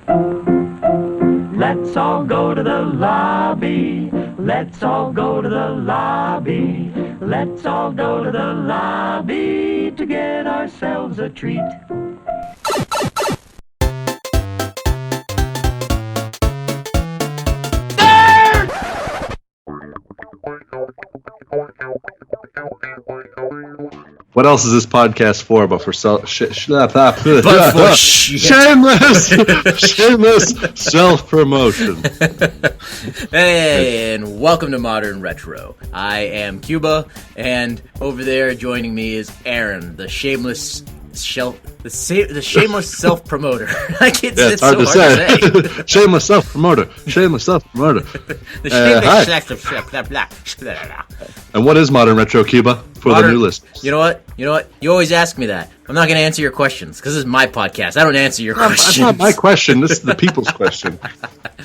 Let's all go to the lobby. Let's all go to the lobby. Let's all go to the lobby to get ourselves a treat. What else is this podcast for but for shameless self-promotion? Hey, and welcome to Modern Retro. I am Cuba, and over there joining me is Aaron, the shameless self-promoter. I can't say it's hard to say. Shameless self-promoter. Shameless self-promoter. The shameless And what is Modern Retro, Cuba, for the new listeners? You know what? You always ask me that. I'm not going to answer your questions, because this is my podcast. I don't answer your questions. That's not my question. This is the people's question.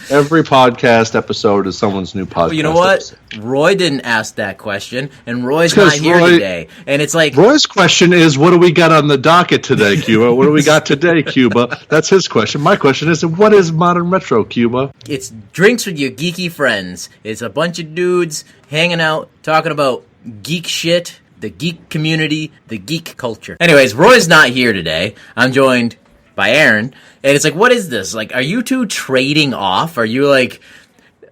Every podcast episode is someone's new podcast. Well, you know what? Episode. Roy didn't ask that question, and Roy's not here today. And it's like... Roy's question is, what do we got on the docket today, Cuba? What do we got today, Cuba? That's his question. My question is, what is Modern Retro, Cuba? It's drinks with your geeky friends. It's a bunch of dudes hanging out, talking about geek shit, the geek community, the geek culture. Anyways, Roy's not here today. I'm joined by Aaron, and it's like, what is this? Like, are you two trading off? Are you like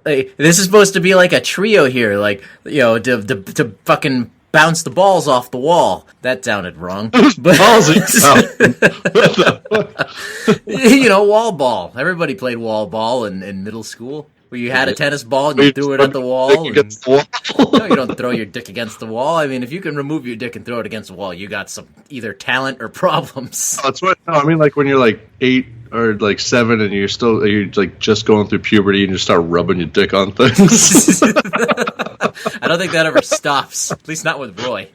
this is supposed to be like a trio here, like, you know, to fucking bounce the balls off the wall. That sounded wrong. But you know, wall ball. Everybody played wall ball in middle school. Where you had a tennis ball and you threw it at the wall. No, you don't throw your dick against the wall. I mean, if you can remove your dick and throw it against the wall, you got some either talent or problems. That's what. No, I mean, like when you're like 8 or like 7 and you're like just going through puberty and you start rubbing your dick on things. I don't think that ever stops. At least not with Roy.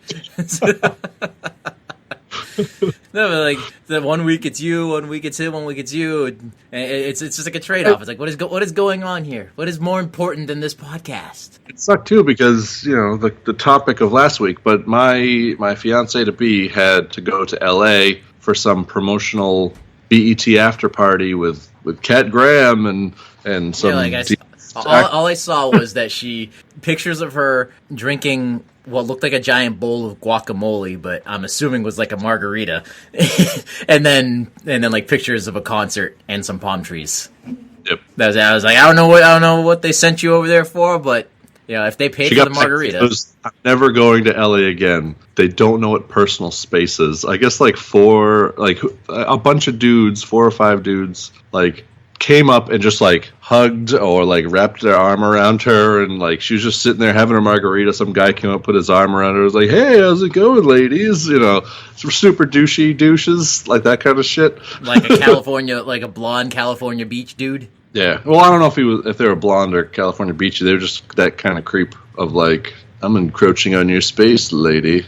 No, but like the 1 week it's you, 1 week it's him, 1 week it's you. And it's just like a trade-off. It's like, what is going on here? What is more important than this podcast? It sucked too because, you know, the topic of last week. But my fiance to be had to go to L.A. for some promotional BET after party with Kat Graham and some. Yeah, like all I saw was that pictures of her drinking what looked like a giant bowl of guacamole, but I'm assuming was like a margarita, and then like pictures of a concert and some palm trees. Yep. I was like, I don't know what they sent you over there for, but you know, if they paid for the margarita. I'm never going to LA again. They don't know what personal space is. I guess like a bunch of dudes, 4 or 5 dudes, like came up and just like hugged or like wrapped their arm around her, and like she was just sitting there having a margarita. Some guy came up, put his arm around her, was like, "Hey, how's it going, ladies?" You know, some super douchey douches, like that kind of shit. Like a blonde California beach dude. Yeah. Well, I don't know if they were blonde or California beachy. They were just that kind of creep of like, I'm encroaching on your space, lady.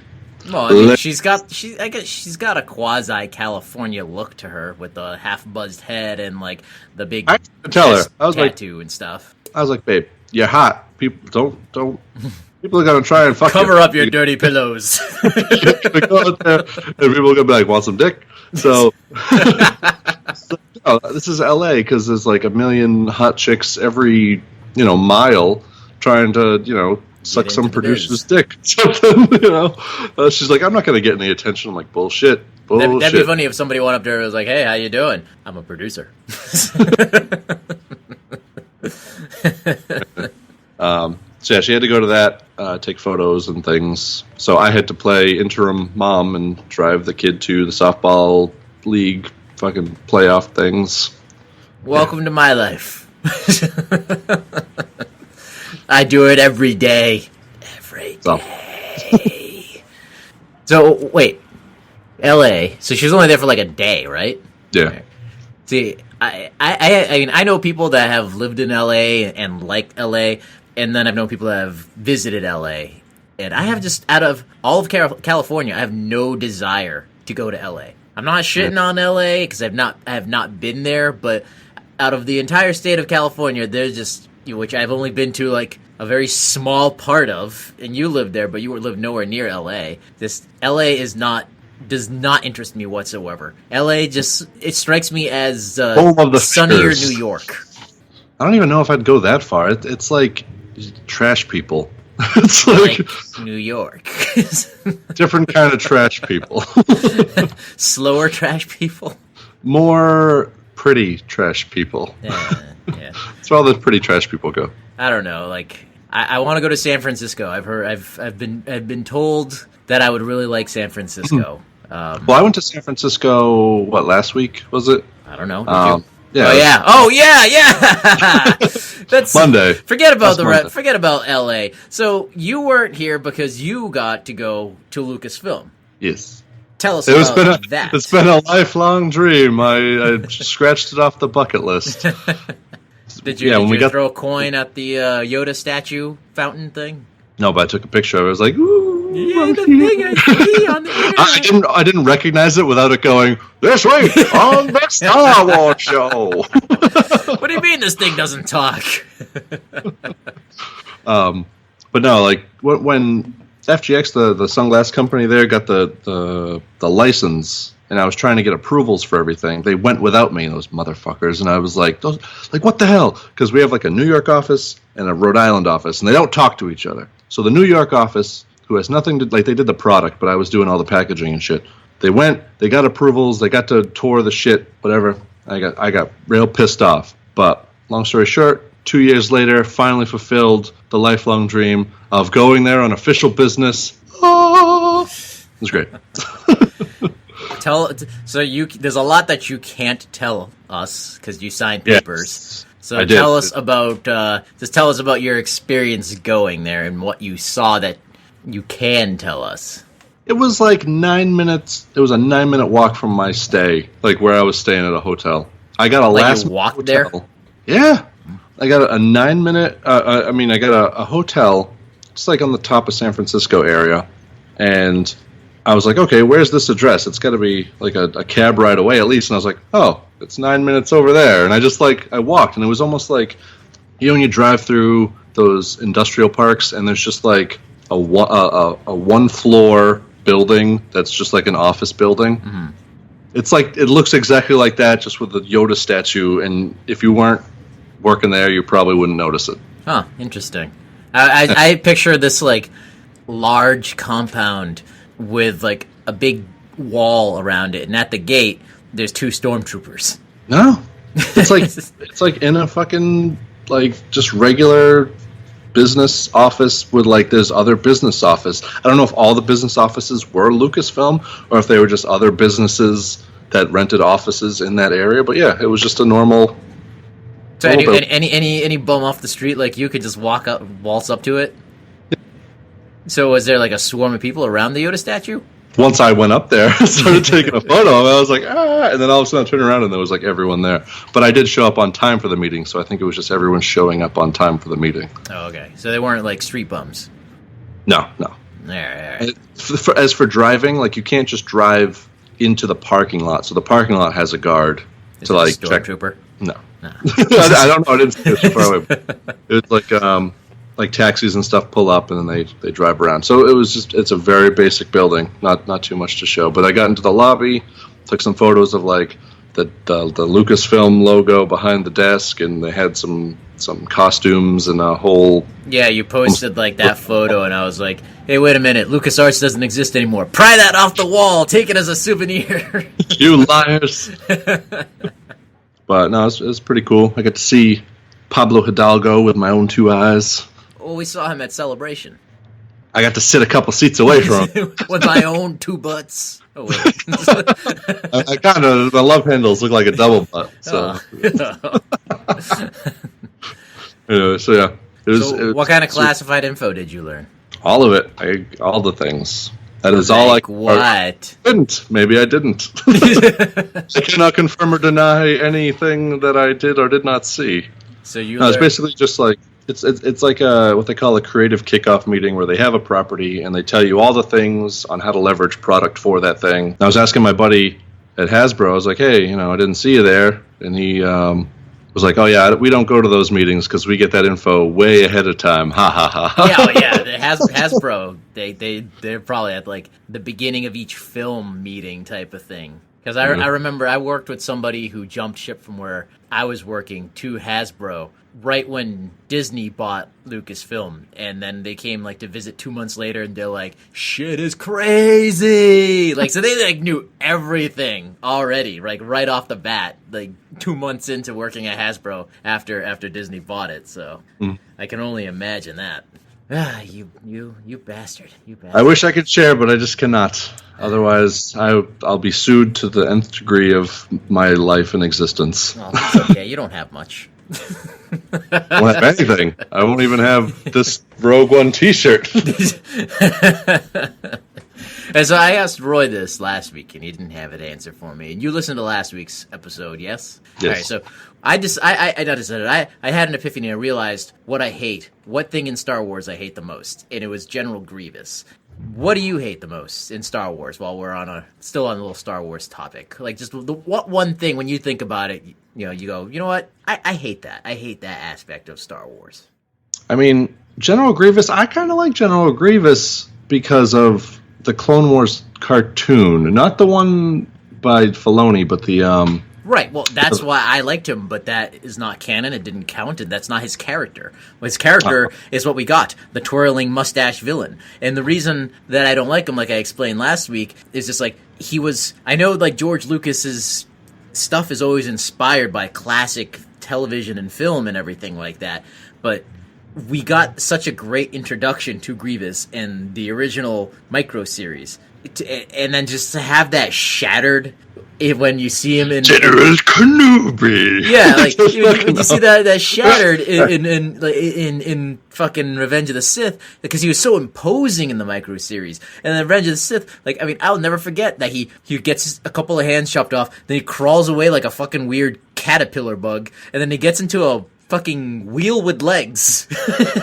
Well, I mean, she's got a quasi California look to her with the half buzzed head and like the big I tell her. I was tattoo and stuff. I was like, babe, you're hot. People don't. People are gonna try and fuck cover up your dirty pillows. You're gonna go out there, and people are gonna be like, want some dick? So, this is LA because there's like a million hot chicks every mile trying to suck some producer's dick. Something, she's like, I'm not gonna get any attention. I'm like, bullshit. That'd be funny if somebody went up to her and was like, hey, how you doing? I'm a producer. So yeah, she had to go to that, take photos and things. So I had to play interim mom and drive the kid to the softball league fucking playoff things. Welcome to my life. I do it every day. Every day. So, wait. L.A. So she was only there for like a day, right? Yeah. See, I mean, I know people that have lived in L.A. and liked L.A., and then I've known people that have visited L.A., and I have just, out of all of California, I have no desire to go to L.A. I'm not shitting on L.A. because I have not been there, but out of the entire state of California, there's just, which I've only been to like a very small part of, and you lived there, but you lived nowhere near L.A. This L.A. is not does not interest me whatsoever. LA just, it strikes me as Home of the sunnier fish. New York. I don't even know if I'd go that far. It's like trash people. It's like New York. different kind of trash people. Slower trash people. More pretty trash people. Yeah. That's where all the pretty trash people go. I don't know. Like, I want to go to San Francisco. I've been told that I would really like San Francisco. Well, I went to San Francisco. Last week was it? I don't know. Did you? Yeah. Oh yeah. That's Monday. Forget about Monday. forget about LA. So you weren't here because you got to go to Lucasfilm. Yes. Tell us about that. It's been a lifelong dream. I scratched it off the bucket list. Did you throw a coin at the Yoda statue fountain thing? No, but I took a picture of it. I was like, ooh. Yeah, the thing I see on the internet. I didn't recognize it without it going, this week on the Star Wars show. What do you mean this thing doesn't talk? But no, like when FGX, the sunglass company there, got the license, and I was trying to get approvals for everything, they went without me, those motherfuckers, and I was like, what the hell? Because we have like a New York office and a Rhode Island office, and they don't talk to each other. So the New York office, who has nothing to, like, they did the product, but I was doing all the packaging and shit. They went, they got approvals, they got to tour the shit, whatever. I got real pissed off. But long story short, 2 years later, finally fulfilled the lifelong dream of going there on official business. Oh, it was great. There's a lot that you can't tell us because you signed papers. Yes, so tell us about your experience going there and what you saw that you can tell us. It was like 9 minutes. It was a 9-minute walk from my stay, like where I was staying at a hotel. I got a last you walked hotel. there? Yeah. I got a 9-minute, I got a hotel, just like on the top of San Francisco area. And I was like, okay, where's this address? It's got to be like a cab ride away at least. And I was like, oh, it's 9 minutes over there. And I walked, and it was almost like, when you drive through those industrial parks, and there's just like a one-floor building that's just like an office building. Mm-hmm. It's like, it looks exactly like that, just with the Yoda statue. And if you weren't working there, you probably wouldn't notice it. Huh, interesting. I picture this like large compound with like a big wall around it, and at the gate there's 2 stormtroopers. No, it's like in a fucking like just regular business office with like there's other business office. I don't know if all the business offices were Lucasfilm or if they were just other businesses that rented offices in that area. But yeah, it was just a normal. So any bum off the street like you could just waltz up to it? So was there like a swarm of people around the Yoda statue? Once I went up there, I started taking a photo, and I was like, and then all of a sudden I turned around and there was like everyone there. But I did show up on time for the meeting, so I think it was just everyone showing up on time for the meeting. Oh, okay. So they weren't like street bums? No. All right. As for driving, like you can't just drive into the parking lot. So the parking lot has a guard Is to it a like check. stormtrooper? No. I don't know. I didn't see it too far away. It was like taxis and stuff pull up and then they drive around. So it's a very basic building, not too much to show. But I got into the lobby, took some photos of like the Lucasfilm logo behind the desk, and they had some costumes and a whole. Yeah, you posted like that photo, and I was like, hey, wait a minute, LucasArts doesn't exist anymore. Pry that off the wall. Take it as a souvenir. You liars. But no, it was pretty cool. I got to see Pablo Hidalgo with my own 2 eyes. Well, we saw him at Celebration. I got to sit a couple seats away from him. With my own 2 butts. Oh, wait. I kind of, the love handles look like a double butt. So, anyway, so yeah. What kind of classified info did you learn? All of it. All the things. That is like all I what? Didn't. Maybe I didn't. I cannot confirm or deny anything that I did or did not see. So it's basically just like it's like what they call a creative kickoff meeting where they have a property and they tell you all the things on how to leverage product for that thing. And I was asking my buddy at Hasbro, I was like, hey, I didn't see you there, and he was like, oh yeah, we don't go to those meetings because we get that info way ahead of time. Ha ha ha. Yeah, oh, yeah. Hasbro, they're probably at like the beginning of each film meeting type of thing. Because I remember I worked with somebody who jumped ship from where I was working to Hasbro right when Disney bought Lucasfilm, and then they came like to visit 2 months later, and they're like, "Shit is crazy!" Like, so they like knew everything already, like right off the bat, like 2 months into working at Hasbro after Disney bought it. So I can only imagine that. Ah, you bastard! You bastard! I wish I could share, but I just cannot. Otherwise, I'll be sued to the nth degree of my life and existence. Oh, that's okay. You don't have much. I won't have anything. I won't even have this Rogue One T-shirt. And so I asked Roy this last week, and he didn't have an answer for me. And you listened to last week's episode, yes? Yes. All right, so I had an epiphany. I realized what I hate, what thing in Star Wars I hate the most, and it was General Grievous. What do you hate the most in Star Wars? While we're still on a little Star Wars topic, like just what one thing when you think about it, you go, you know what? I hate that. I hate that aspect of Star Wars. I mean, General Grievous. I kind of like General Grievous because of the Clone Wars cartoon, not the one by Filoni, but the Right, well, that's why I liked him, but that is not canon. It didn't count, and that's not his character. His character is what we got, the twirling mustache villain. And the reason that I don't like him, like I explained last week, is just like, I know like George Lucas's stuff is always inspired by classic television and film and everything like that, but we got such a great introduction to Grievous in the original micro series, and then just to have that shattered when you see him in General Kenobi. Yeah, like when you see that shattered in fucking Revenge of the Sith, because he was so imposing in the micro series, and then Revenge of the Sith, like, I mean, I'll never forget that he gets a couple of hands chopped off, then he crawls away like a fucking weird caterpillar bug, and then he gets into a fucking wheel with legs,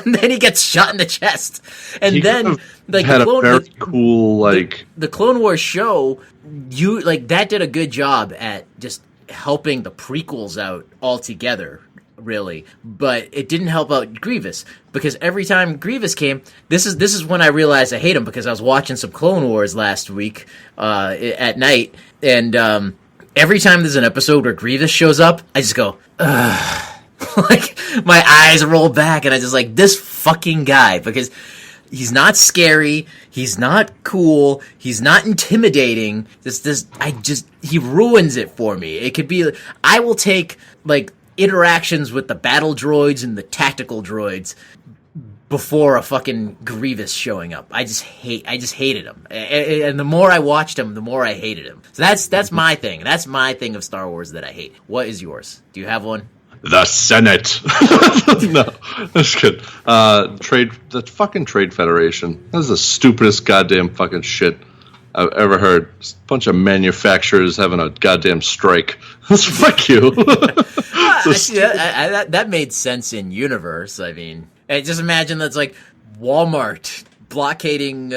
and then he gets shot in the chest, and then like had a very cool like the Clone Wars show, that did a good job at just helping the prequels out altogether, really, but it didn't help out Grievous, because every time Grievous came, this is when I realized I hate him, because I was watching some Clone Wars last week at night, and every time there's an episode where Grievous shows up, I just go, ugh. Like, my eyes roll back, and I just like, this fucking guy, because he's not scary, he's not cool, he's not intimidating. He ruins it for me. It could be, I will take like interactions with the battle droids and the tactical droids before a fucking Grievous showing up. I just hated him, and the more I watched him, the more I hated him. So that's my thing. That's my thing of Star Wars that I hate. What is yours? Do you have one? The Senate. No, that's good. The fucking Trade Federation. That's the stupidest goddamn fucking shit I've ever heard. Just a bunch of manufacturers having a goddamn strike. Fuck you. That made sense in universe. I mean, just imagine that's like Walmart blockading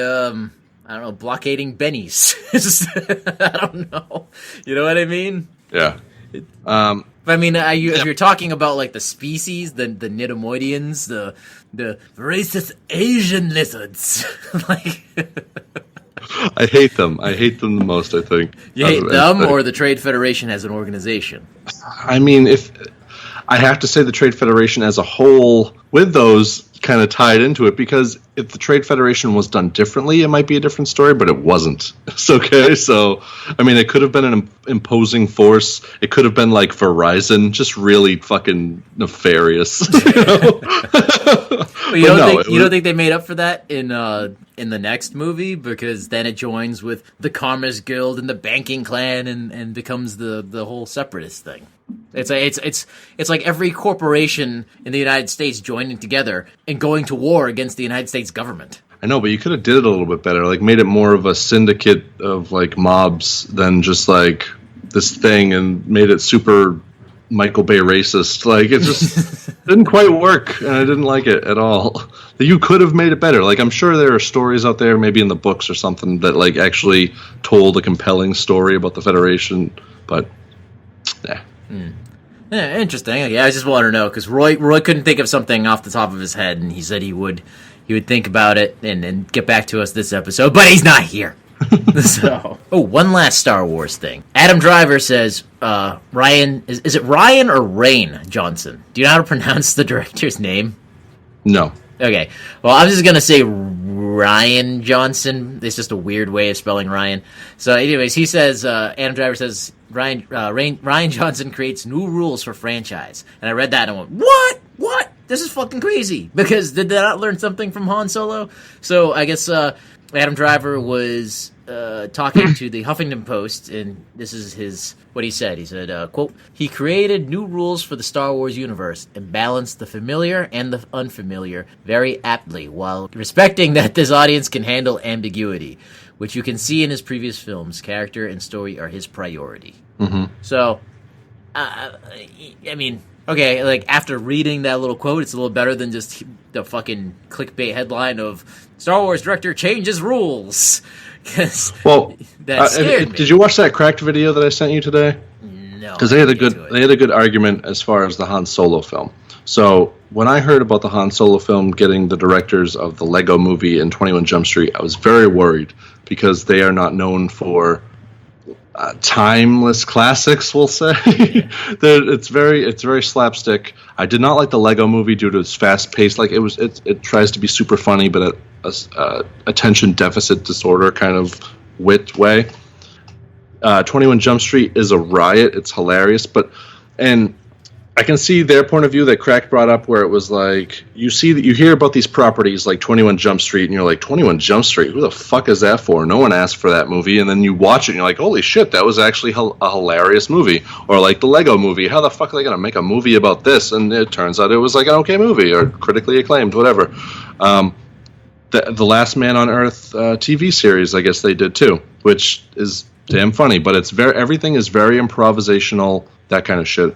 Benny's. I don't know. You know what I mean? Yeah. I mean, if you're talking about like the species, the Nidomoidians, the racist Asian lizards, like, I hate them. I hate them the most, I think. You hate them, or the Trade Federation as an organization? I mean, if I have to say the Trade Federation as a whole, with those kind of tied into it, because if the Trade Federation was done differently, it might be a different story, but it wasn't. It's okay. So, I mean, it could have been an imposing force. It could have been like Verizon, just really fucking nefarious. You know? You don't think they made up for that in the next movie, because then it joins with the Commerce Guild and the banking clan and becomes the whole separatist thing. It's like every corporation in the United States joining together and going to war against the United States government. I know, but you could have did it a little bit better. Like, made it more of a syndicate of like mobs than just like this thing, and made it super Michael Bay racist. Like, it just didn't quite work, and I didn't like it at all. You could have made it better. Like, I'm sure there are stories out there, maybe in the books or something, that like actually told a compelling story about the Federation, but yeah. Yeah, interesting. Yeah, I just want to know because Roy couldn't think of something off the top of his head, and he said he would think about it and get back to us this episode, but he's not here. So, one last Star Wars thing. Adam Driver says, Ryan, is it Ryan or Rain Johnson? Do you know how to pronounce the director's name? No. Okay. Well, I'm just going to say Ryan Johnson. It's just a weird way of spelling Ryan. So, anyways, he says, Adam Driver says, Ryan Johnson creates new rules for franchise. And I read that and I went, what? This is fucking crazy. Because did they not learn something from Han Solo? So, I guess, Adam Driver was talking to the Huffington Post, and this is what he said. He said, quote, "He created new rules for the Star Wars universe and balanced the familiar and the unfamiliar very aptly, while respecting that this audience can handle ambiguity, which you can see in his previous films. Character and story are his priority." Mm-hmm. So, I mean, okay, like, after reading that little quote, it's a little better than just the fucking clickbait headline of Star Wars director changes rules. Well, that scared me. Did you watch that Cracked video that I sent you today? No. Because they had a good argument as far as the Han Solo film. So when I heard about the Han Solo film getting the directors of the Lego Movie and 21 Jump Street, I was very worried because they are not known for timeless classics, we'll say. It's very slapstick. I did not like the Lego Movie due to its fast pace. Like it tries to be super funny, but attention deficit disorder kind of wit way. 21 Jump Street is a riot. It's hilarious, and I can see their point of view that Crack brought up, where it was like you hear about these properties like 21 Jump Street, and you're like, 21 Jump Street, who the fuck is that for? No one asked for that movie, and then you watch it, and you're like, holy shit, that was actually a hilarious movie. Or like the Lego Movie, how the fuck are they gonna make a movie about this? And it turns out it was like an okay movie or critically acclaimed, whatever. The Last Man on Earth TV series, I guess they did too, which is damn funny, but everything is very improvisational, that kind of shit.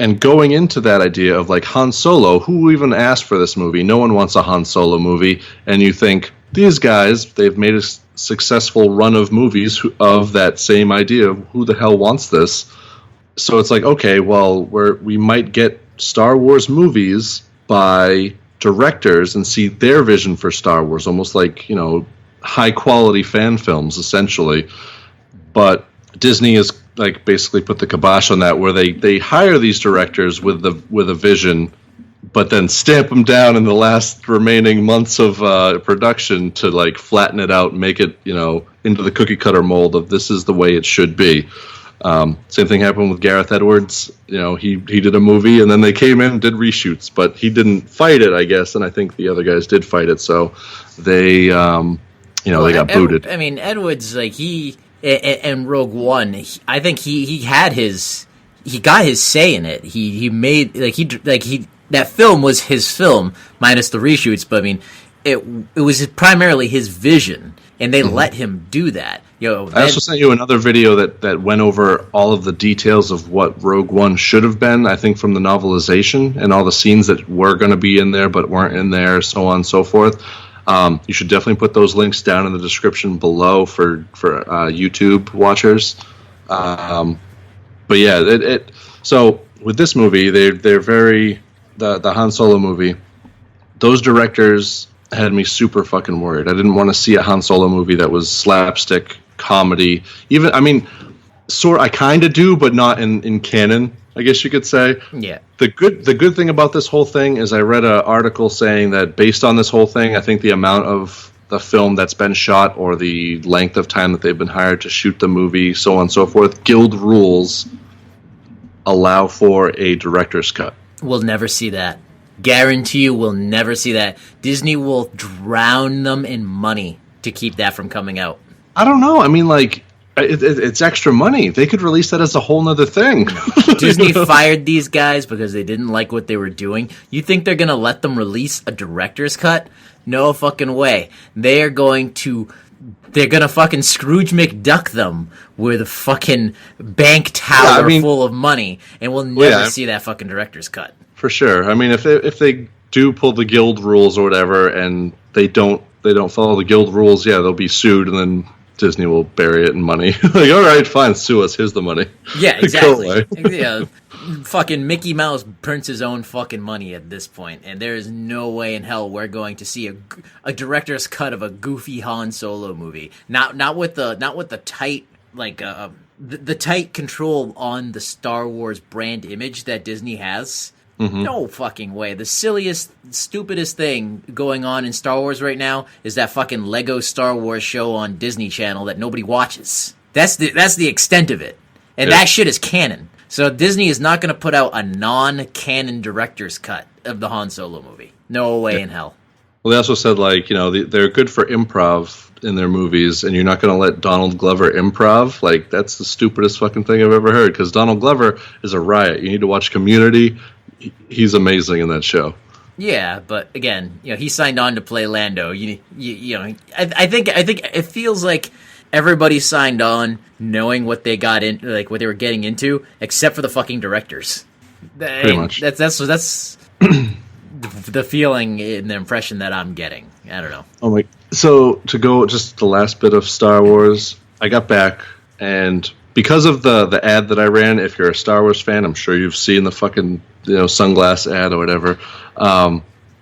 And going into that idea of like Han Solo, who even asked for this movie? No one wants a Han Solo movie. And you think, these guys, they've made a successful run of movies of that same idea. Who the hell wants this? So it's like, okay, well, we might get Star Wars movies by directors and see their vision for Star Wars, almost like, high quality fan films, essentially. But Disney is like basically put the kibosh on that, where they hire these directors with a vision, but then stamp them down in the last remaining months of production to like flatten it out and make it into the cookie cutter mold of this is the way it should be. Same thing happened with Gareth Edwards. He did a movie and then they came in and did reshoots, but he didn't fight it, I guess, and I think the other guys did fight it, so they they got booted. I mean, Edwards, like and Rogue One, I think he got his say in it. He made that film was his film minus the reshoots, but I mean it was primarily his vision, and they let him do that. I also sent you another video that went over all of the details of what Rogue One should have been, I think, from the novelization, and all the scenes that were going to be in there but weren't in there, so on and so forth. You should definitely put those links down in the description below for YouTube watchers. But yeah, so with this movie, they're very the Han Solo movie. Those directors had me super fucking worried. I didn't want to see a Han Solo movie that was slapstick comedy. Even I kind of do, but not in canon, I guess you could say. Yeah. The good thing about this whole thing is I read an article saying that based on this whole thing, I think the amount of the film that's been shot or the length of time that they've been hired to shoot the movie, so on and so forth, guild rules allow for a director's cut. We'll never see that. Guarantee you we'll never see that. Disney will drown them in money to keep that from coming out. I don't know. I mean, like, it's extra money. They could release that as a whole nother thing. Disney fired these guys because they didn't like what they were doing. You think they're going to let them release a director's cut? No fucking way. They're going to fucking Scrooge McDuck them with a fucking bank tower full of money, and we'll never see that fucking director's cut. For sure. I mean, if they do pull the guild rules or whatever, and they don't follow the guild rules, they'll be sued, and then Disney will bury it in money. Like, all right, fine, sue us. Here's the money. Yeah, exactly. Yeah, fucking Mickey Mouse prints his own fucking money at this point, and there is no way in hell we're going to see a director's cut of a goofy Han Solo movie. Not with the tight the tight control on the Star Wars brand image that Disney has. Mm-hmm. No fucking way. The silliest, stupidest thing going on in Star Wars right now is that fucking Lego Star Wars show on Disney Channel that nobody watches. That's the extent of it. And that shit is canon. So Disney is not going to put out a non-canon director's cut of the Han Solo movie. No way in hell. Well, they also said, they're good for improv in their movies, and you're not going to let Donald Glover improv. Like, that's the stupidest fucking thing I've ever heard, because Donald Glover is a riot. You need to watch Community. He's amazing in that show. Yeah, but again, he signed on to play Lando. I think it feels like everybody signed on knowing what they got in, like what they were getting into, except for the fucking directors. Pretty much. That's the feeling and the impression that I'm getting. I don't know. Oh my! So to go just the last bit of Star Wars, I got back, and because of the ad that I ran, if you're a Star Wars fan, I'm sure you've seen the fucking sunglass ad or whatever.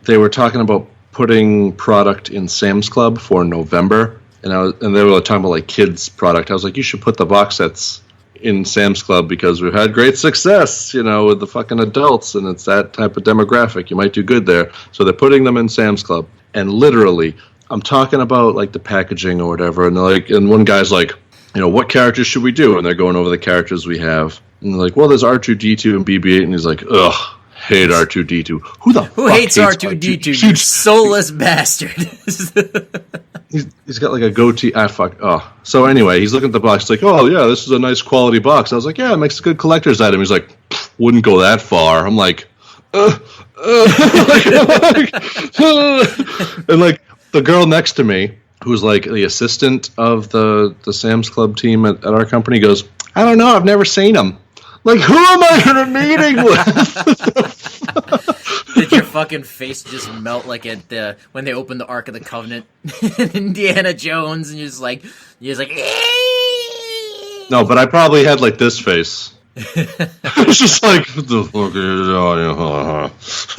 They were talking about putting product in Sam's Club for November, and they were talking about like kids product. I was like, you should put the box sets in Sam's Club because we've had great success, with the fucking adults, and it's that type of demographic. You might do good there. So they're putting them in Sam's Club, and literally, I'm talking about like the packaging or whatever, and one guy's like, what characters should we do? And they're going over the characters we have, and they're like, well, there's R2D2 and BB-8, and he's like, ugh. Hate R2D2. Who hates R2D2? You soulless bastard. He's got like a goatee. Fuck. Oh. So anyway, he's looking at the box. He's like, oh yeah, this is a nice quality box. I was like, yeah, it makes a good collector's item. He's like, wouldn't go that far. I'm like, and like the girl next to me, who's like the assistant of the Sam's Club team at our company, goes, I don't know, I've never seen him. Like, who am I in a meeting with? Did your fucking face just melt like when they opened the Ark of the Covenant in Indiana Jones, and you're just like, no, but I probably had like this face. It's just like, what the fuck is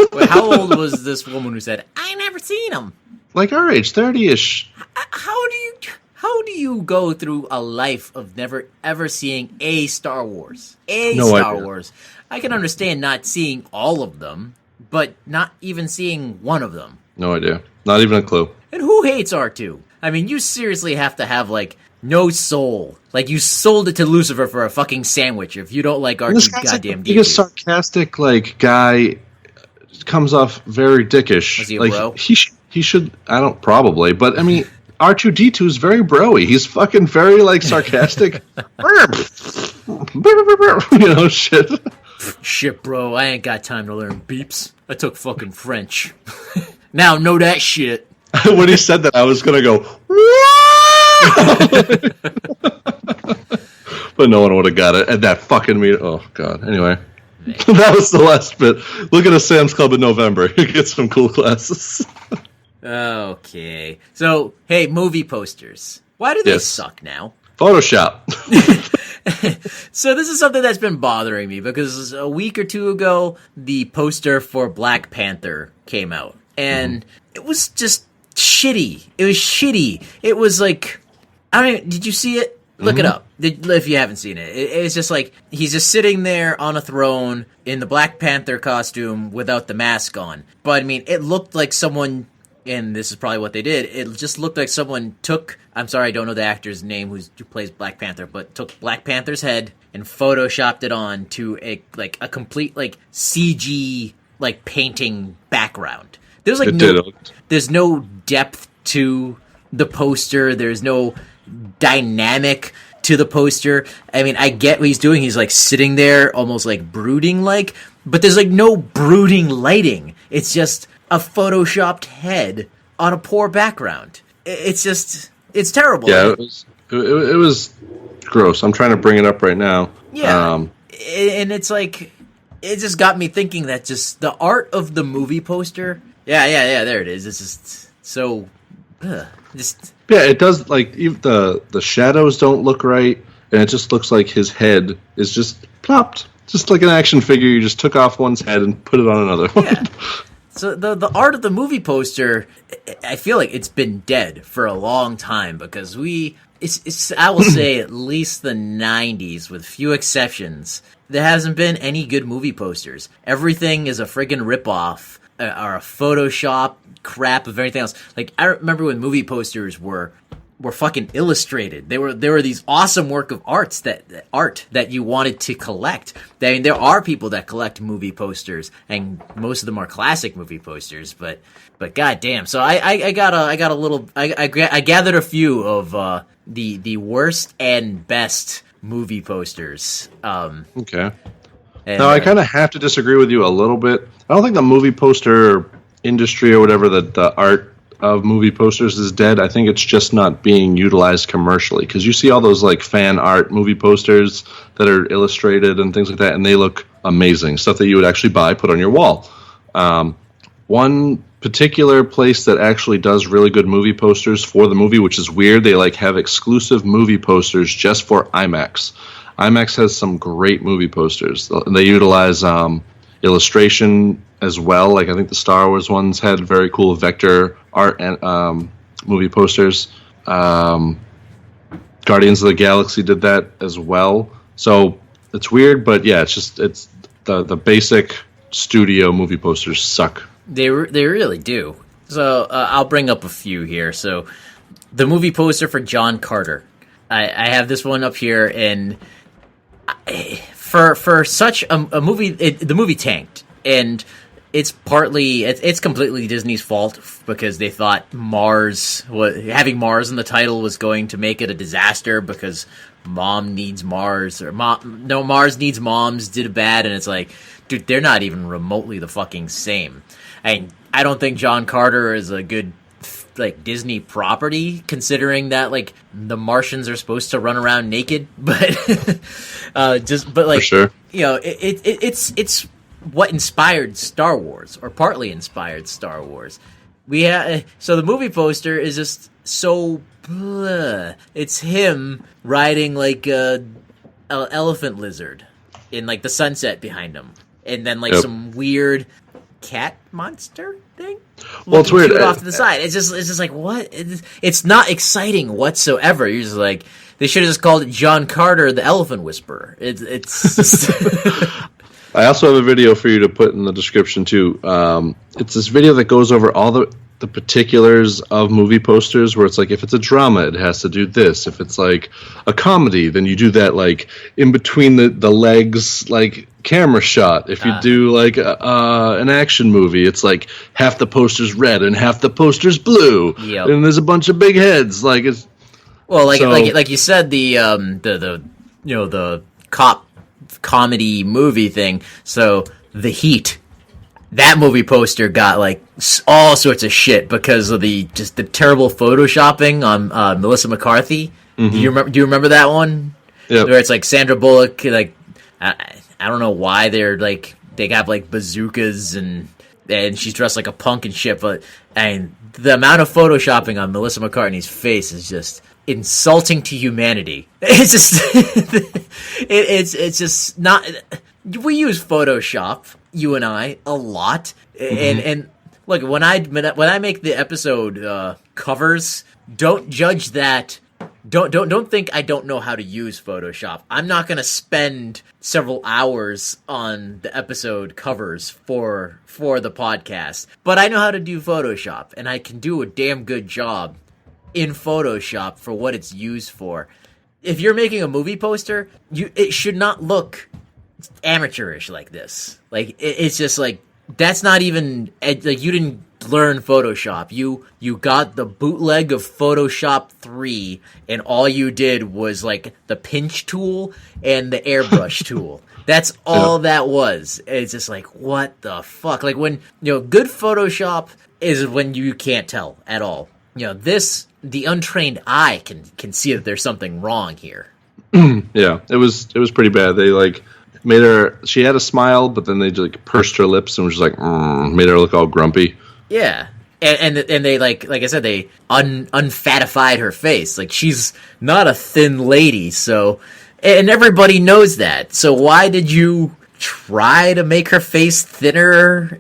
it? Wait, how old was this woman who said, I never seen him? Like our age, 30-ish. How do you go through a life of never ever seeing a Star Wars? Wars. I can understand not seeing all of them, but not even seeing one of them. No idea. Not even a clue. And who hates R2? I mean, you seriously have to have, like, no soul. Like, you sold it to Lucifer for a fucking sandwich if you don't like R2 goddamn D2. Biggest sarcastic, like, guy comes off very dickish. Was he a like, bro? He should, I don't, probably, but, I mean... R2D2 is very broy. He's fucking very, like, sarcastic. Shit. Shit, bro. I ain't got time to learn beeps. I took fucking French. Now know that shit. When he said that, I was going to go, but no one would have got it at that fucking meeting. Oh, God. Anyway. That was the last bit. Look at a Sam's Club in November. You get some cool glasses. Okay. So, hey, movie posters. Why do they suck now? Photoshop. So this is something that's been bothering me because a week or two ago, the poster for Black Panther came out. And it was just shitty. It was shitty. It was like, did you see it? Look it up if you haven't seen it. It's just like, he's just sitting there on a throne in the Black Panther costume without the mask on. But, I mean, it looked like someone... And this is probably what they did. It just looked like someone took... I'm sorry, I don't know the actor's name who plays Black Panther, but took Black Panther's head and photoshopped it on to a complete CG painting background. There's there's no depth to the poster. There's no dynamic to the poster. I mean, I get what he's doing. He's sitting there almost brooding but there's no brooding lighting. It's just a photoshopped head on a poor background. It's terrible. Yeah, it was gross. I'm trying to bring it up right now. Yeah, and it's it just got me thinking that just the art of the movie poster. Yeah, there it is. It's just so, just. Yeah, it does. Even the shadows don't look right, and it just looks like his head is just plopped just like an action figure. You just took off one's head and put it on another one. Yeah. So the art of the movie poster, I feel like it's been dead for a long time because it's I will say at least the 90s, with few exceptions, there hasn't been any good movie posters. Everything is a friggin' ripoff or a Photoshop crap of everything else. Like, I remember when movie posters were fucking illustrated. They were these awesome work of art that you wanted to collect. I mean, there are people that collect movie posters, and most of them are classic movie posters. But goddamn, so I gathered a few of the worst and best movie posters. Okay. Now I kind of have to disagree with you a little bit. I don't think the movie poster industry or whatever, the art of movie posters is dead. I think it's just not being utilized commercially, because you see all those like fan art movie posters that are illustrated and things like that, and they look amazing. Stuff that you would actually buy, put on your wall. One particular place that actually does really good movie posters for the movie, which is weird, they like have exclusive movie posters just for IMAX. IMAX has some great movie posters. They utilize illustration as well. Like, I think the Star Wars ones had very cool vector art and movie posters. Guardians of the Galaxy did that as well. So it's weird, but yeah, it's the basic studio movie posters suck. They really do. So I'll bring up a few here. So the movie poster for John Carter. I have this one up here, and for such a movie, the movie tanked, and it's completely Disney's fault, because they thought having Mars in the title was going to make it a disaster, because Mom Needs Mars, or Mars Needs Moms did bad, and it's like, dude, they're not even remotely the fucking same. And I don't think John Carter is a good like Disney property, considering that like the Martians are supposed to run around naked, but For sure. You know, it's what inspired Star Wars, or partly inspired Star Wars. So the movie poster is just so blah. It's him riding like a elephant lizard in like the sunset behind him, and then like some weird cat monster thing. Well, it's weird. Off to the side. It's just like, what? It's not exciting whatsoever. You're just like, they should have just called it John Carter, the Elephant Whisperer. It's just I also have a video for you to put in the description too. It's this video that goes over all the particulars of movie posters, where it's like, if it's a drama, it has to do this. If it's like a comedy, then you do that like in between the legs, like camera shot. If you do like an action movie, it's like half the poster's red and half the poster's blue, and there's a bunch of big heads. Like, it's like you said, the cop comedy movie thing. So The Heat, that movie poster got like all sorts of shit because of the terrible photoshopping on Melissa McCarthy. Mm-hmm. Do you remember that one? Yeah. Where it's like Sandra Bullock, like I don't know why they got like bazookas and she's dressed like a punk and shit, but the amount of photoshopping on Melissa McCartney's face is just insulting to humanity. It's just it's just not. We use Photoshop, you and I, a lot, and look, when I make the episode covers, don't judge that. Don't think I don't know how to use Photoshop. I'm not going to spend several hours on the episode covers for the podcast, but I know how to do Photoshop, and I can do a damn good job in Photoshop for what it's used for. If you're making a movie poster, it should not look amateurish like this. Like, it's just like, that's not even like, you didn't learn Photoshop. You got the bootleg of Photoshop 3, and all you did was like the pinch tool and the airbrush tool. That's all that was. It's just like, what the fuck? Like, when, good Photoshop is when you can't tell at all. The untrained eye can see that there's something wrong here. Yeah, it was pretty bad. They like made her. She had a smile, but then they just like pursed her lips and was just like made her look all grumpy. Yeah, and they like I said, they unfatified her face. Like, she's not a thin lady, so, and everybody knows that. So why did you try to make her face thinner.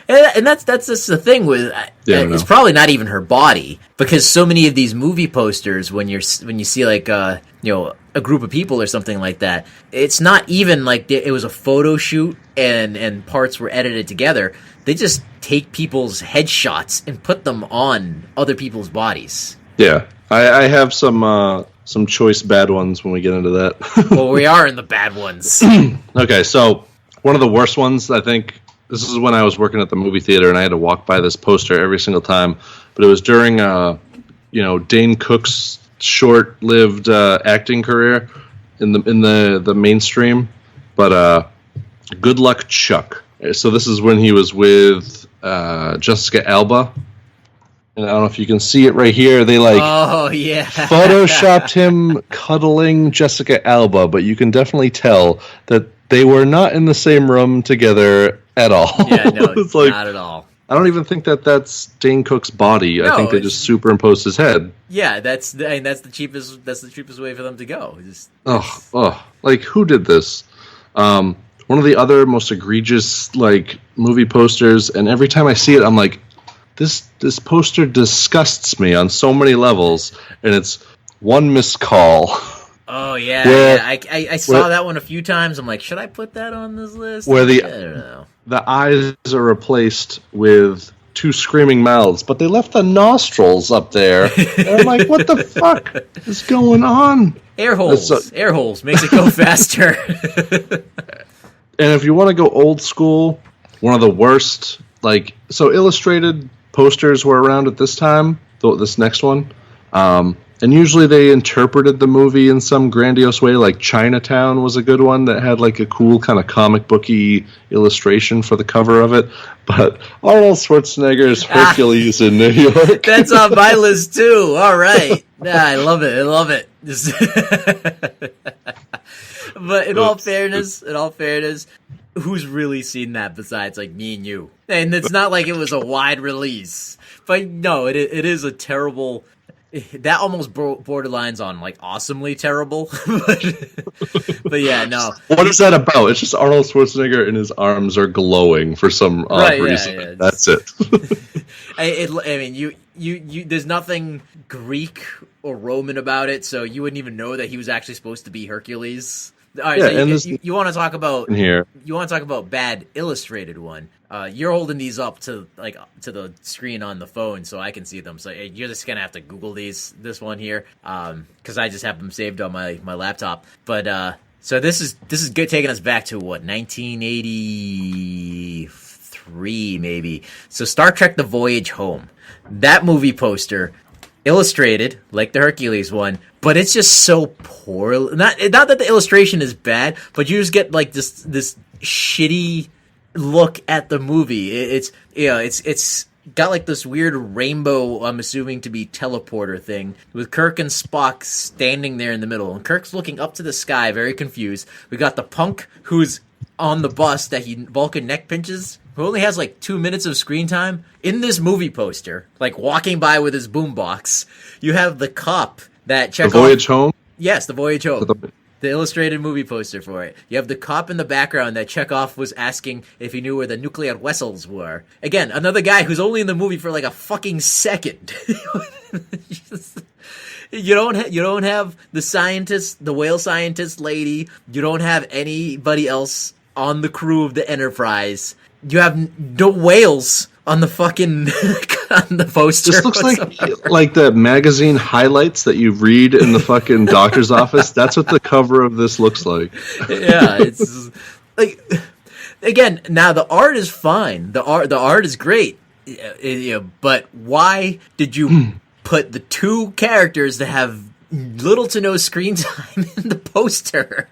And that's just the thing with it's probably not even her body, because so many of these movie posters, when you see like a group of people or something like that, it's not even like it was a photo shoot and parts were edited together. They just take people's headshots and put them on other people's bodies. Yeah, I have some choice bad ones when we get into that. Well, we are in the bad ones. Okay, so one of the worst ones, I think. This is when I was working at the movie theater, and I had to walk by this poster every single time. But it was during, Dane Cook's short-lived acting career in the mainstream. But Good Luck Chuck. So this is when he was with Jessica Alba. And I don't know if you can see it right here. They photoshopped him cuddling Jessica Alba, but you can definitely tell that they were not in the same room together at all. Yeah, no, it's not at all. I don't even think that's Dane Cook's body. No, I think they just superimposed his head. Yeah, that's the cheapest way for them to go. Like, who did this? One of the other most egregious movie posters, and every time I see it, I'm like, this poster disgusts me on so many levels, and it's One Missed Call. Oh, yeah. I saw that one a few times. I'm like, should I put that on this list? Where I don't know. The eyes are replaced with two screaming mouths, but they left the nostrils up there. And I'm like, what the fuck is going on? Air holes. Air holes. Makes it go faster. And if you want to go old school, one of the worst, illustrated posters were around at this time, this next one. And usually they interpreted the movie in some grandiose way, like Chinatown was a good one that had a cool kind of comic booky illustration for the cover of it. But Arnold Schwarzenegger's Hercules in New York. That's on my list too. All right. Yeah, I love it. But in all fairness, who's really seen that besides me and you? And it's not like it was a wide release. But no, it is a terrible... That almost borderlines on awesomely terrible, but yeah, no. What is that about? It's just Arnold Schwarzenegger and his arms are glowing for some odd reason. Yeah. That's it. I mean, you. There's nothing Greek or Roman about it, so you wouldn't even know that he was actually supposed to be Hercules. All right, so you want to talk about here? You want to talk about bad illustrated one? You're holding these up to the screen on the phone so I can see them. So you're just gonna have to Google this one here, because I just have them saved on my laptop. But so this is good, taking us back to 1983 maybe. So Star Trek: The Voyage Home. That movie poster, illustrated like the Hercules one, but it's just so poor. Not that the illustration is bad, but you just get this shitty look at the movie. It's got this weird rainbow, I'm assuming to be teleporter thing, with Kirk and Spock standing there in the middle, and Kirk's looking up to the sky, very confused. We got the punk who's on the bus that Vulcan neck pinches, who only has 2 minutes of screen time in this movie poster, walking by with his boombox. You have the cop that Chekhov... The Voyage Home? Yes, The Voyage Home. The illustrated movie poster for it. You have the cop in the background that Chekhov was asking if he knew where the nuclear vessels were. Again, another guy who's only in the movie for a fucking second. You don't have the scientist, the whale scientist lady. You don't have anybody else on the crew of the Enterprise. You have no whales on the fucking on the poster. This looks like the magazine highlights that you read in the fucking doctor's office. That's what the cover of this looks like. Yeah, it's again. Now the art is fine. The art is great. But why did you put the two characters that have little to no screen time in the poster?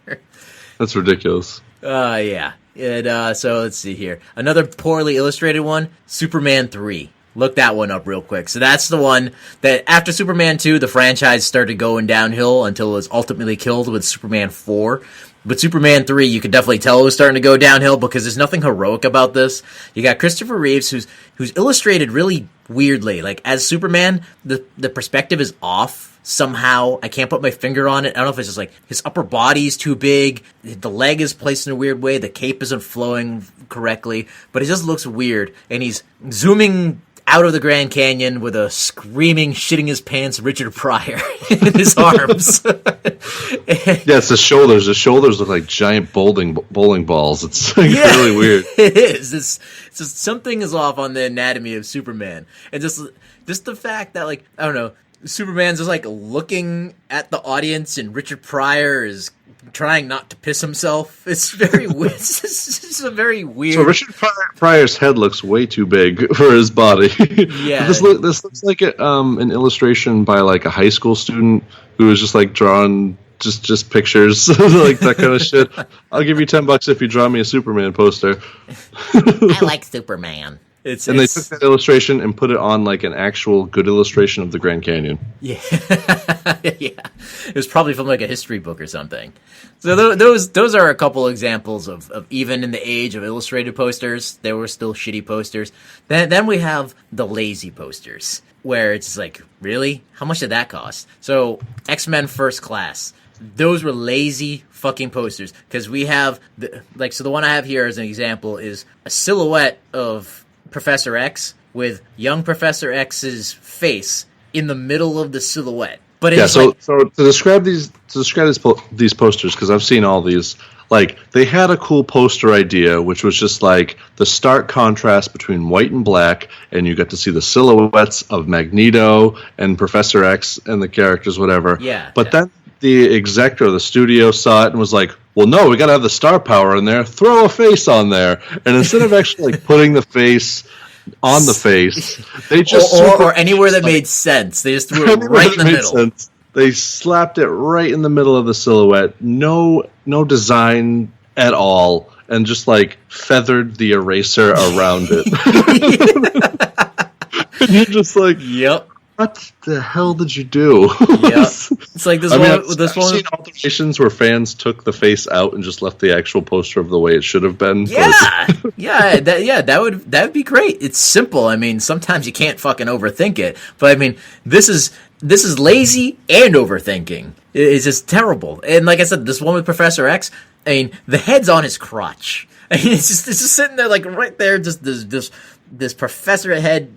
That's ridiculous. Yeah. And so let's see here. Another poorly illustrated one, Superman 3. Look that one up real quick. So that's the one that after Superman 2, the franchise started going downhill until it was ultimately killed with Superman 4. But Superman 3, you could definitely tell it was starting to go downhill because there's nothing heroic about this. You got Christopher Reeves, who's illustrated really weirdly. As Superman, the perspective is off. somehow. I can't put my finger on it. I don't know if it's just like his upper body's too big, the leg is placed in a weird way, the cape isn't flowing correctly, but it just looks weird. And he's zooming out of the Grand Canyon with a screaming, shitting his pants Richard Pryor in his arms. Yeah, it's the shoulders. The shoulders look like giant bowling balls. It's like really weird. It is. It's just something is off on the anatomy of Superman, and just the fact that, like, I don't know, Superman's just like looking at the audience, and Richard Pryor is trying not to piss himself. It's very weird. It's just a very weird. So Richard Pryor's head looks way too big for his body. Yeah, this looks like an illustration by like a high school student who was just like drawing just pictures like that kind of shit. I'll give you $10 if you draw me a Superman poster. I like Superman. They took that illustration and put it on like an actual good illustration of the Grand Canyon. Yeah, yeah. It was probably from like a history book or something. So those are a couple examples of even in the age of illustrated posters, there were still shitty posters. Then we have the lazy posters, where it's like, really? How much did that cost? So X-Men First Class. Those were lazy fucking posters, because we have the one I have here as an example is a silhouette of Professor X with young Professor X's face in the middle of the silhouette. But it's so to describe these posters, because I've seen all these, like, they had a cool poster idea, which was just like the stark contrast between white and black, and you get to see the silhouettes of Magneto and Professor X and the characters, whatever. Yeah. But then the exec or the studio saw it and was like, well, no, we got to have the star power in there. Throw a face on there. And instead of actually like putting the face on the face, they just or anywhere that made sense, they just threw it right in the middle. Sense. They slapped it right in the middle of the silhouette. No design at all, and just like feathered the eraser around it. And you're just like, yep. What the hell did you do? Yeah, it's like this one. I've seen alterations where fans took the face out and just left the actual poster of the way it should have been. Yeah, that would be great. It's simple. I mean, sometimes you can't fucking overthink it, but I mean, this is lazy and overthinking. It's just terrible. And like I said, this one with Professor X, I mean, the head's on his crotch. I mean, it's just sitting there, like right there, just this professor head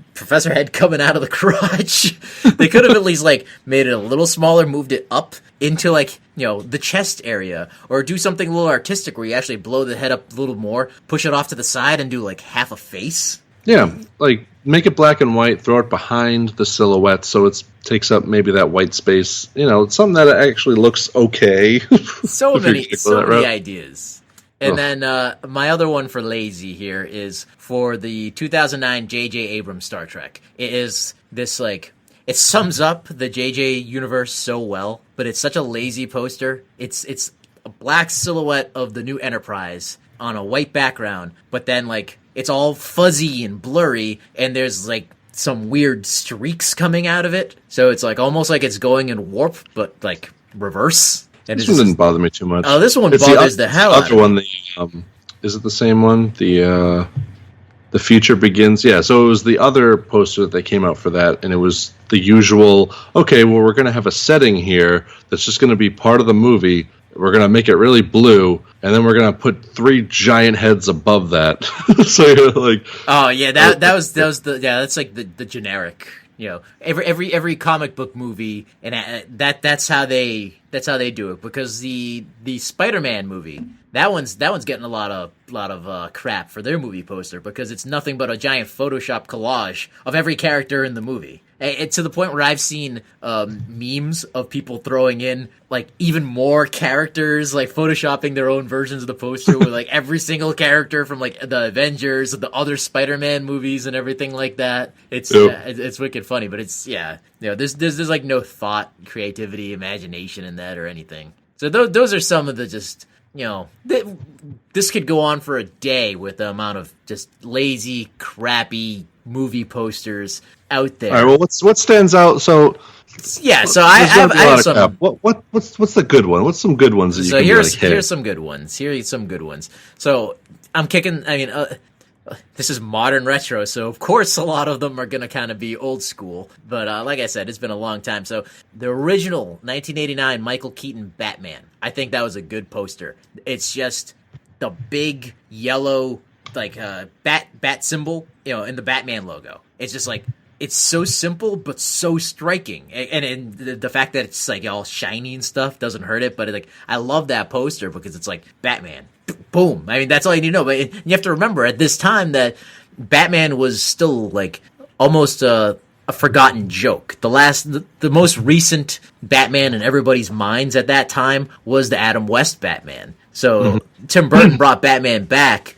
coming out of the crotch. They could have at least like made it a little smaller, moved it up into like, you know, the chest area, or do something a little artistic where you actually blow the head up a little more, push it off to the side, and do like half a face. Yeah, like make it black and white, throw it behind the silhouette so it takes up maybe that white space. You know, something that actually looks okay. So many ideas. And then my other one for lazy here is for the 2009 J.J. Abrams Star Trek. It is this, like, it sums up the J.J. universe so well, but it's such a lazy poster. It's a black silhouette of the new Enterprise on a white background, but then, like, it's all fuzzy and blurry, and there's, like, some weird streaks coming out of it. So it's, like, almost like it's going in warp, but, like, reverse. And this one didn't bother me too much. Oh, this one bothers the hell out of me. The other one, is it the same one? The Future Begins? Yeah, so it was the other poster that they came out for that, and it was the usual, okay, well, we're going to have a setting here that's just going to be part of the movie. We're going to make it really blue, and then we're going to put 3 giant heads above that. So you're like... Oh, yeah, that's like the generic... You know, every comic book movie, and that's how they do it, because the Spider-Man movie, that one's getting a lot of crap for their movie poster, because it's nothing but a giant Photoshop collage of every character in the movie. It's to the point where I've seen memes of people throwing in like even more characters, like photoshopping their own versions of the poster with like every single character from like the Avengers, the other Spider-Man movies, and everything like that. It's wicked funny, but it's there's like no thought, creativity, imagination in that or anything. So those are some of the just. You know, this could go on for a day with the amount of just lazy, crappy movie posters out there. All right, well, what stands out? So yeah, so I have some. What's the good one? What's some good ones that you can here's some good ones. Here's some good ones. So I'm kicking. I mean, this is modern retro, so of course a lot of them are going to kind of be old school. But like I said, it's been a long time. So the original 1989 Michael Keaton Batman, I think that was a good poster. It's just the big yellow like bat symbol, in the Batman logo. It's just like, it's so simple but so striking, and the fact that it's like all shiny and stuff doesn't hurt it. But like, I love that poster because it's like Batman, boom. I mean, that's all you need to know. But you have to remember at this time that Batman was still like almost a forgotten joke. The most recent Batman in everybody's minds at that time was the Adam West Batman. So Tim Burton brought Batman back,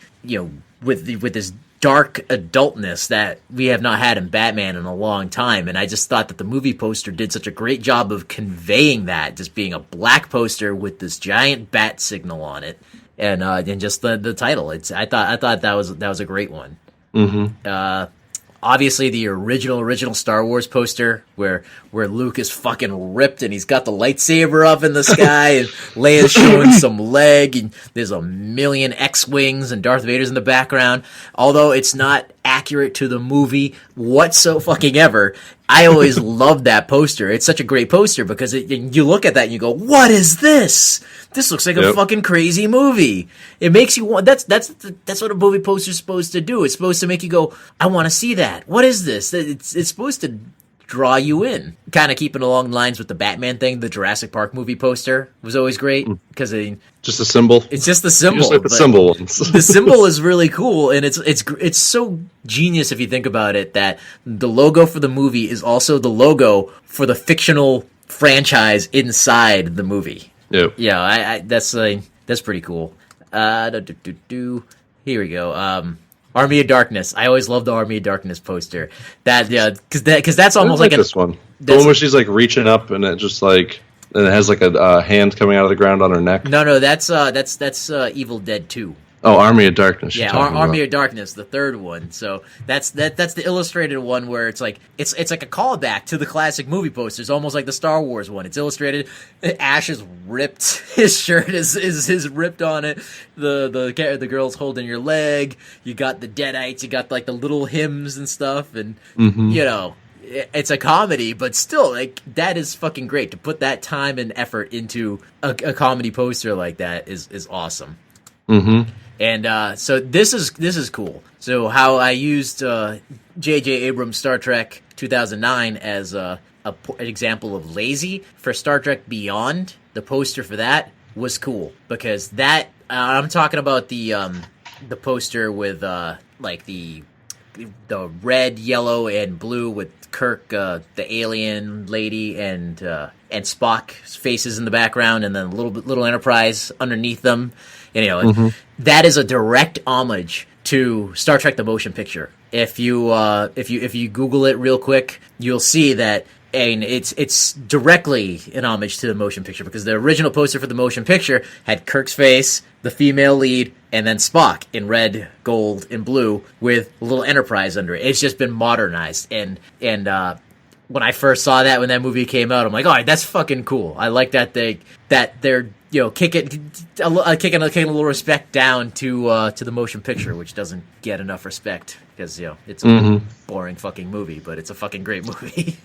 with this dark adultness that we have not had in Batman in a long time. And I just thought that the movie poster did such a great job of conveying that, just being a black poster with this giant bat signal on it, and just the title. I thought that was a great one. Obviously, the original Star Wars poster where Luke is fucking ripped and he's got the lightsaber up in the sky and Leia's showing some leg and there's a million X-Wings and Darth Vader's in the background. Although it's not accurate to the movie whatsoever, I always loved that poster. It's such a great poster because you look at that and you go, what is this? This looks like a fucking crazy movie. It makes you want. That's what a movie poster is supposed to do. It's supposed to make you go, I want to see that. What is this? It's supposed to draw you in. Kind of keeping along the lines with the Batman thing. The Jurassic Park movie poster was always great because just a symbol. It's just the symbol. Just like the symbol ones. The symbol is really cool, and it's so genius if you think about it. That the logo for the movie is also the logo for the fictional franchise inside the movie. Yep. Yeah, that's pretty cool. Here we go. Army of Darkness. I always loved the Army of Darkness poster. Because that's almost like this one. The one where she's like reaching up and it just like, and it has like a hand coming out of the ground on her neck. No, that's Evil Dead 2. Oh, Army of Darkness. Yeah, Army of Darkness, the third one. So that's the illustrated one where it's like it's like a callback to the classic movie posters, almost like the Star Wars one. It's illustrated. Ash is ripped. His shirt is ripped on it. The girl's holding your leg. You got the Deadites. You got like the little hymns and stuff, and it's a comedy, but still, like, that is fucking great. To put that time and effort into a comedy poster like that is awesome. And so this is cool. So how I used J.J. Abrams' Star Trek 2009 as an example of lazy for Star Trek Beyond, the poster for that was cool because that I'm talking about the poster with like the red, yellow, and blue with Kirk, the alien lady, and Spock's faces in the background, and then little Enterprise underneath them. And, that is a direct homage to Star Trek: The Motion Picture. If you Google it real quick, you'll see that, and it's directly an homage to the motion picture because the original poster for the motion picture had Kirk's face, the female lead, and then Spock in red, gold, and blue with a little Enterprise under it. It's just been modernized, and when I first saw that when that movie came out, I'm like, all right, that's fucking cool. I like that they're kicking a little respect down to the motion picture, which doesn't get enough respect because it's a boring fucking movie, but it's a fucking great movie.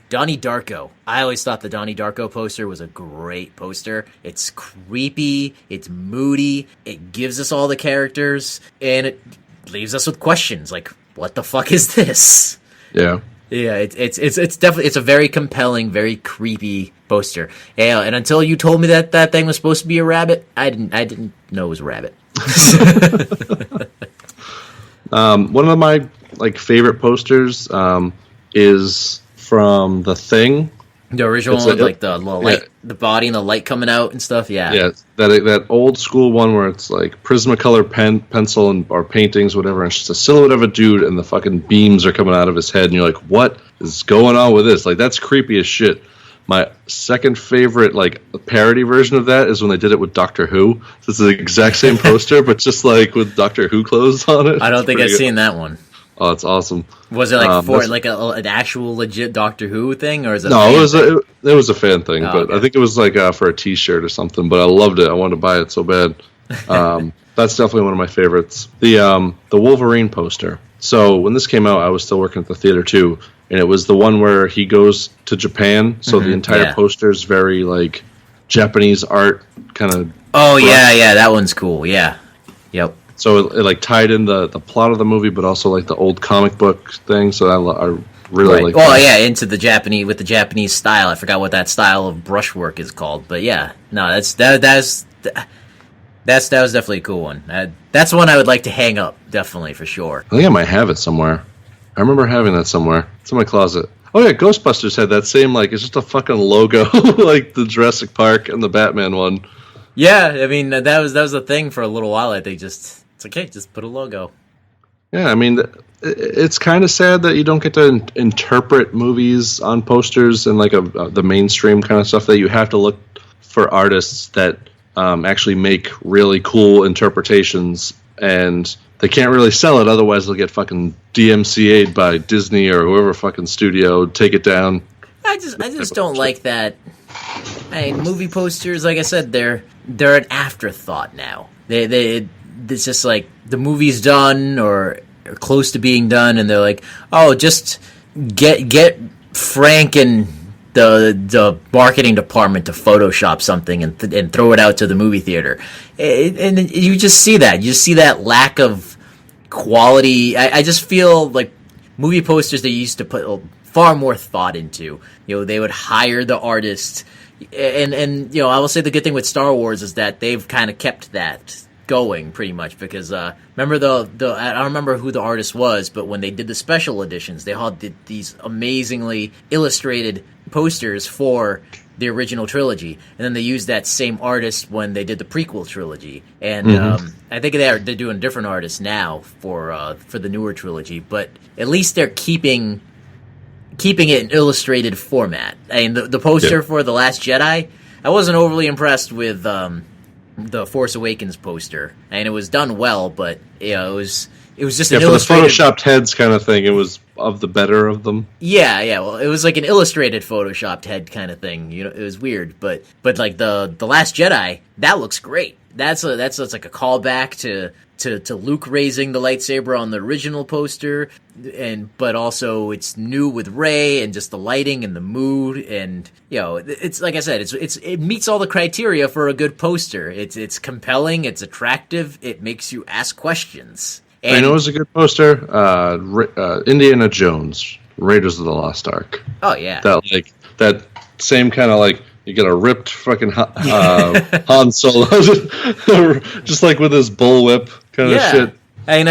Donnie Darko. I always thought the Donnie Darko poster was a great poster. It's creepy, it's moody, it gives us all the characters, and it leaves us with questions like, what the fuck is this? Yeah. Yeah, it's definitely, it's a very compelling, very creepy poster. Yeah, and until you told me that thing was supposed to be a rabbit, I didn't know it was a rabbit. One of my favorite posters is from The Thing. The original one, like the light, the body and the light coming out and stuff. Yeah, yeah, that old school one where it's like Prismacolor pencil or paintings, whatever. And it's just a silhouette of a dude, and the fucking beams are coming out of his head, and you're like, "What is going on with this?" Like, that's creepy as shit. My second favorite parody version of that is when they did it with Doctor Who. So it's the exact same poster, but just with Doctor Who clothes on it. I don't think I've seen that one. Oh, it's awesome. Was it an actual legit Doctor Who thing, or is it? No, it was a fan thing, but okay. I think it was for a T-shirt or something. But I loved it. I wanted to buy it so bad. That's definitely one of my favorites. The Wolverine poster. So when this came out, I was still working at the theater too, and it was the one where he goes to Japan. So the entire poster is very like Japanese art kind of. Oh yeah, that one's cool. Yeah, yep. So it like tied in the plot of the movie, but also like the old comic book thing. So I really like. Well, yeah, into the Japanese with the Japanese style. I forgot what that style of brushwork is called, but yeah, no, that was definitely a cool one. That's one I would like to hang up, definitely for sure. I think I might have it somewhere. I remember having that somewhere. It's in my closet. Oh yeah, Ghostbusters had that same like it's just a fucking logo like the Jurassic Park and the Batman one. Yeah, I mean that was the thing for a little while. I think it's okay, just put a logo. Yeah, I mean it's kind of sad that you don't get to interpret movies on posters and like the mainstream kind of stuff. That you have to look for artists that actually make really cool interpretations, and they can't really sell it. Otherwise, they'll get fucking DMCA'd by Disney or whoever fucking studio, take it down. I just don't like that. I mean, movie posters, like I said, they're an afterthought now. It's just like the movie's done or close to being done, and they're like, oh, just get Frank and the marketing department to Photoshop something and throw it out to the movie theater, and you just see that. You just see that lack of quality. I just feel like movie posters they used to put far more thought into. You know, they would hire the artist, and you know, I will say the good thing with Star Wars is that they've kind of kept that going pretty much because remember the I don't remember who the artist was, but when they did the special editions, they all did these amazingly illustrated posters for the original trilogy, and then they used that same artist when they did the prequel trilogy. And I think they're doing different artists now for the newer trilogy, but at least they're keeping it in illustrated format. I mean, the poster for The Last Jedi, I wasn't overly impressed with the Force Awakens poster, and it was done well, but you know, it was just an illustrated... for the photoshopped heads kind of thing. It was of the better of them. Yeah. Well, it was like an illustrated photoshopped head kind of thing. You know, it was weird, but like the Last Jedi, that looks great. That's like a callback to Luke raising the lightsaber on the original poster, but also it's new with Rey and just the lighting and the mood, and you know, it's like I said, it meets all the criteria for a good poster. It's compelling, it's attractive, it makes you ask questions. And I know it was a good poster. Indiana Jones, Raiders of the Lost Ark. Oh yeah, that same kind of like. You get a ripped fucking Han Solo, just like with his bullwhip kind of shit. I mean,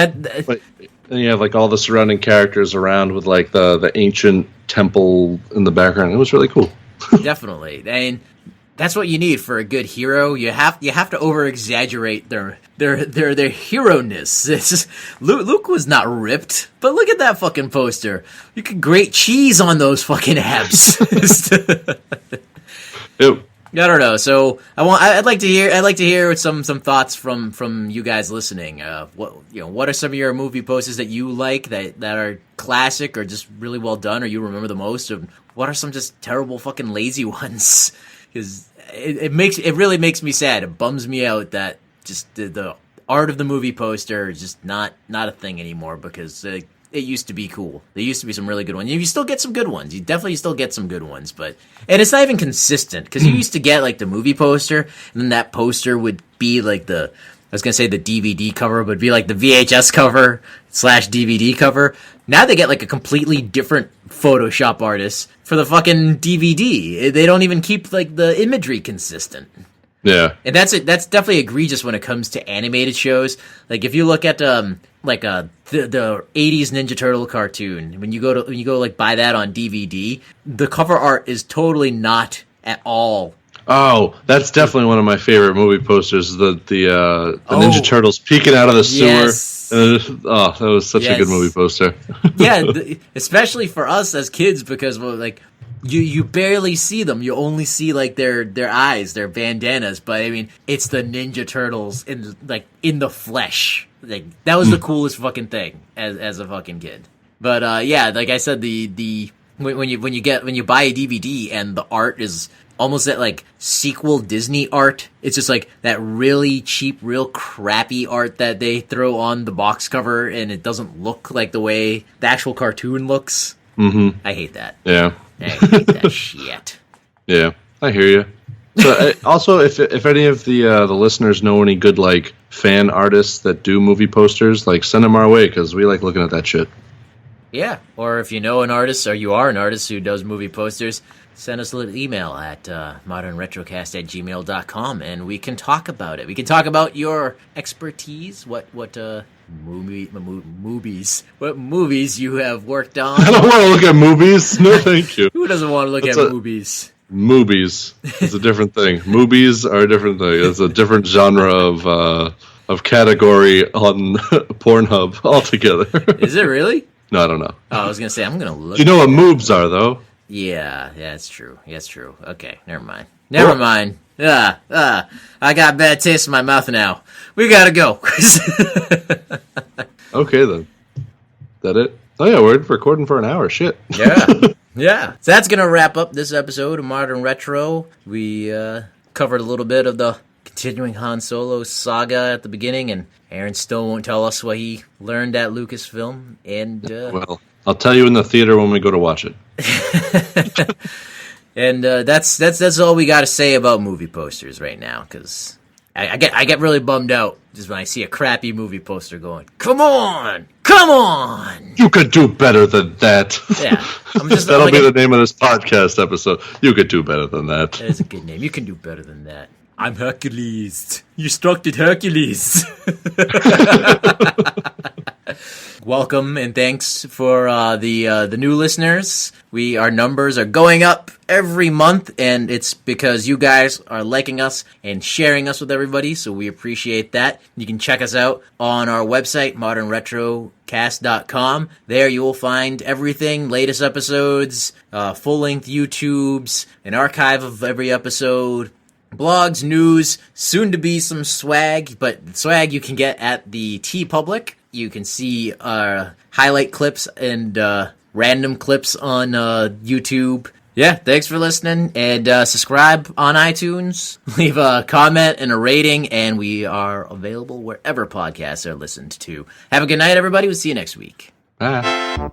and you have like all the surrounding characters around with like the ancient temple in the background. It was really cool. Definitely, I mean, that's what you need for a good hero. You have to over exaggerate their hero-ness. It's just, Luke was not ripped, but look at that fucking poster. You could grate cheese on those fucking abs. Ew. I don't know. So I'd like to hear some thoughts from you guys listening. What are some of your movie posters that you like that are classic or just really well done or you remember the most? And what are some just terrible fucking lazy ones? Because it really makes me sad. It bums me out that just the art of the movie poster is just not a thing anymore because it used to be cool. There used to be some really good ones. You still get some good ones. You definitely still get some good ones, and it's not even consistent because you used to get like the movie poster, and then that poster would be like I was gonna say the DVD cover, but it'd be like the VHS cover / DVD cover. Now they get like a completely different Photoshop artist for the fucking DVD. They don't even keep like the imagery consistent. Yeah, and that's definitely egregious when it comes to animated shows. Like if you look at the 80s Ninja Turtle cartoon, when you go like buy that on DVD, the cover art is totally not at all. Oh, that's definitely one of my favorite movie posters. The Ninja Turtles peeking out of the sewer. Yes. That was such a good movie poster. Yeah, especially for us as kids because like. You barely see them. You only see like their eyes, their bandanas. But I mean, it's the Ninja Turtles in the flesh. Like that was the coolest fucking thing as a fucking kid. But yeah, like I said, when you buy a DVD and the art is almost that like sequel Disney art. It's just like that really cheap, real crappy art that they throw on the box cover, and it doesn't look like the way the actual cartoon looks. Mm-hmm. I hate that. Yeah. I hate that shit. Yeah, I hear you. So also, if any of the listeners know any good like fan artists that do movie posters, like send them our way because we like looking at that shit. Yeah, or if you know an artist or you are an artist who does movie posters, send us a little email at modernretrocast@gmail.com and we can talk about it. We can talk about your expertise, what movies you have worked on. I don't want to look at movies. No, thank you. Who doesn't want to look at movies? Movies is a different thing. Movies are a different thing. It's a different genre of category on Pornhub altogether. Is it really? No, I don't know. Oh, I was gonna say I'm gonna look. Do you know what moobs are though? Yeah, it's true. It's true. Okay, never mind. Never mind. I got bad taste in my mouth now. We gotta go. Okay then. That it? Oh yeah, we're recording for an hour. Shit. Yeah. Yeah. So that's gonna wrap up this episode of Modern Retro. We covered a little bit of the continuing Han Solo saga at the beginning, and Aaron still won't tell us what he learned at Lucasfilm. And well, I'll tell you in the theater when we go to watch it. And that's all we got to say about movie posters right now, because I get really bummed out just when I see a crappy movie poster going, come on, you could do better than that. Yeah, that'll be the name of this podcast episode. You could do better than that. That is a good name. You can do better than that. I'm Hercules. You struck Hercules. Welcome and thanks for the new listeners. Our numbers are going up every month, and it's because you guys are liking us and sharing us with everybody, so we appreciate that. You can check us out on our website, modernretrocast.com. There you will find everything, latest episodes, full-length YouTubes, an archive of every episode, blogs, news, soon to be some swag, but swag you can get at the TeePublic. You can see highlight clips and random clips on YouTube. Yeah, thanks for listening, and subscribe on iTunes. Leave a comment and a rating, and we are available wherever podcasts are listened to. Have a good night, everybody. We'll see you next week. Bye.